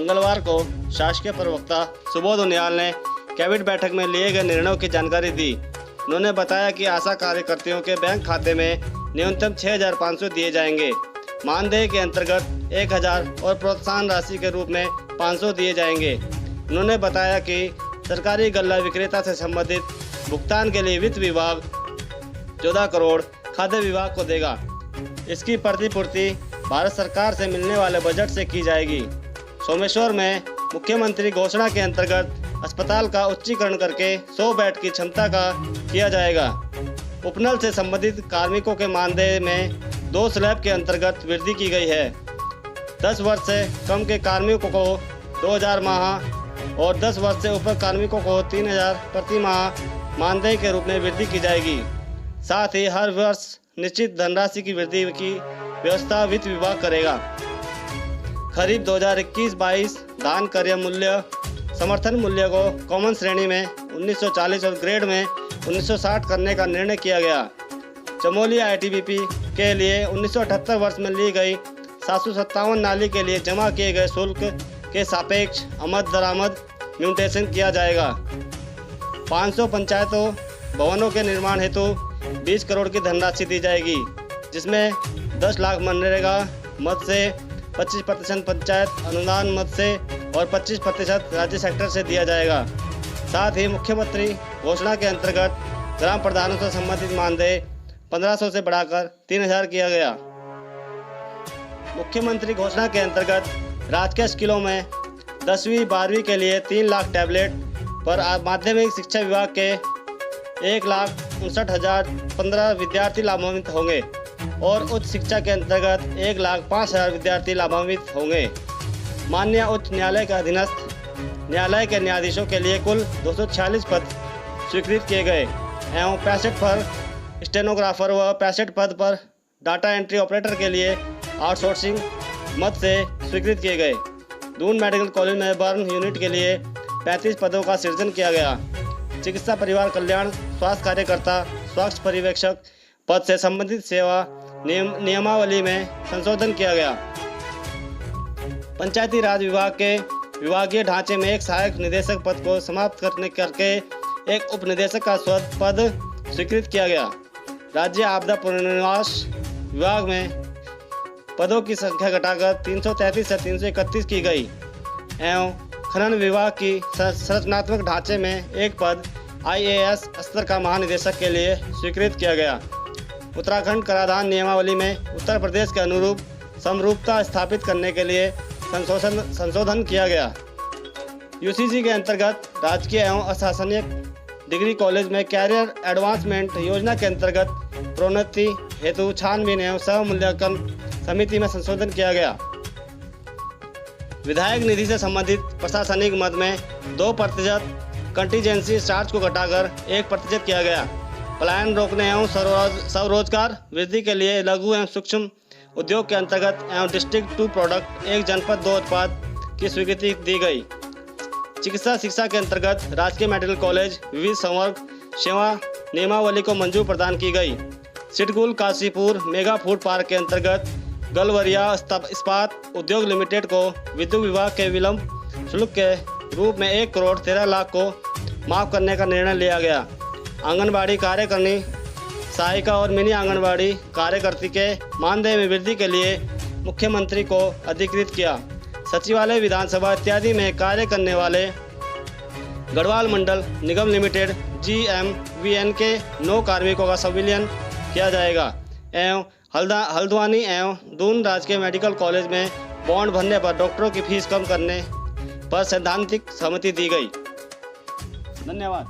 मंगलवार को शासकीय प्रवक्ता सुबोध उनियाल ने कैबिनेट बैठक में लिए गए निर्णयों की जानकारी दी। उन्होंने बताया कि आशा कार्यकर्तियों के बैंक खाते में न्यूनतम 6,500 दिए जाएंगे। मानदेय के अंतर्गत 1,000 और प्रोत्साहन राशि के रूप में 500 दिए जाएंगे। उन्होंने बताया कि सरकारी गल्ला विक्रेता से संबंधित भुगतान के लिए वित्त विभाग 14 करोड़ खाद्य विभाग को देगा। इसकी प्रतिपूर्ति भारत सरकार से मिलने वाले बजट से की जाएगी। सोमेश्वर में मुख्यमंत्री घोषणा के अंतर्गत अस्पताल का उच्चीकरण करके 100 बेड की क्षमता का किया जाएगा। उपनल से संबंधित कार्मिकों के मानदेय में 2 स्लैब के अंतर्गत वृद्धि की गई है। 10 वर्ष से कम के कार्मिकों को 2,000 माह और 10 वर्ष से ऊपर कार्मिकों को 3,000 प्रति माह मानदेय के रूप में वृद्धि की जाएगी। साथ ही हर वर्ष निश्चित धनराशि की वृद्धि की व्यवस्था वित्त विभाग करेगा। खरीफ 2021-22 धान क्रय मूल्य समर्थन मूल्य को कॉमन श्रेणी में 1940 और ग्रेड में 1960 करने का निर्णय किया गया। चमोली ITBP के लिए 1978 वर्ष में ली गई 757 नाली के लिए जमा किए गए शुल्क के सापेक्ष आमद दरामद म्यूटेशन किया जाएगा। 500 पंचायतों भवनों के निर्माण हेतु 20 करोड़ की धनराशि दी जाएगी, जिसमें 10 लाख मनरेगा मद से, 25% पंचायत अनुदान मद से और 25% राज्य सेक्टर से दिया जाएगा। साथ ही मुख्यमंत्री घोषणा के अंतर्गत ग्राम प्रधानों से संबंधित मानदेय 1,500 से बढ़ाकर 3,000 किया गया। मुख्यमंत्री घोषणा के अंतर्गत राजकीय स्कूलों में 10वीं 12वीं के लिए 3 लाख टैबलेट पर माध्यमिक शिक्षा विभाग के 1,59,015 विद्यार्थी लाभान्वित होंगे और उच्च शिक्षा के अंतर्गत 1,05,000 विद्यार्थी लाभान्वित होंगे। माननीय उच्च न्यायालय के अधीनस्थ न्यायालय के न्यायाधीशों के लिए कुल 246 पद स्वीकृत किए गए एवं 65 पर स्टेनोग्राफर व 65 पद पर डाटा एंट्री ऑपरेटर के लिए आउटसोर्सिंग मद से स्वीकृत किए गए। दून मेडिकल कॉलेज में बर्न यूनिट के लिए 35 पदों का सृजन किया गया। चिकित्सा परिवार कल्याण स्वास्थ्य कार्यकर्ता स्वास्थ्य पर्यवेक्षक पद से संबंधित सेवा नियमावली में संशोधन किया गया। पंचायती राज विभाग के विभागीय ढांचे में एक सहायक निदेशक पद को समाप्त करके एक उप निदेशक का पद स्वीकृत किया गया। राज्य आपदा पुनर्वास विभाग में पदों की संख्या घटाकर 333 से 331 की गई एवं खनन विभाग की संरचनात्मक ढांचे में एक पद IAS स्तर का महानिदेशक के लिए स्वीकृत किया गया। उत्तराखंड कराधान नियमावली में उत्तर प्रदेश के अनुरूप समरूपता स्थापित करने के लिए संशोधन किया गया। UCG के अंतर्गत राजकीय एवं अशासनिक डिग्री कॉलेज में कैरियर एडवांसमेंट योजना के अंतर्गत प्रोन्नति हेतु छानबीन एवं सह मूल्यांकन समिति में संशोधन किया गया। विधायक निधि से संबंधित प्रशासनिक मद में 2% कंटीजेंसी चार्ज को घटाकर 1% किया गया। पलायन रोकने एवं स्वरोजगार वृद्धि के लिए लघु एवं सूक्ष्म उद्योग के अंतर्गत एवं डिस्ट्रिक्ट टू प्रोडक्ट एक जनपद 2 उत्पाद की स्वीकृति दी गई। चिकित्सा शिक्षा के अंतर्गत राजकीय मेडिकल कॉलेज विविध संवर्ग सेवा नियमावली को मंजूरी प्रदान की गई। SIDCUL Kashipur mega food park के अंतर्गत गलवरिया इस्पात उद्योग लिमिटेड को विद्युत विभाग के विलंब शुल्क के रूप में 1 करोड़ 13 लाख को माफ करने का निर्णय लिया गया। आंगनबाड़ी कार्यकर्णी सहायिका और मिनी आंगनबाड़ी कार्यकर्ती के मानदेय में वृद्धि के लिए मुख्यमंत्री को अधिकृत किया। सचिवालय विधानसभा इत्यादि में कार्य करने वाले गढ़वाल मंडल निगम लिमिटेड GMVN के 9 कार्मिकों का संविलियन किया जाएगा एवं हल्द्वानी एवं दून राजकीय मेडिकल कॉलेज में बॉन्ड भरने पर डॉक्टरों की फीस कम करने पर सैद्धांतिक सहमति दी गई। धन्यवाद।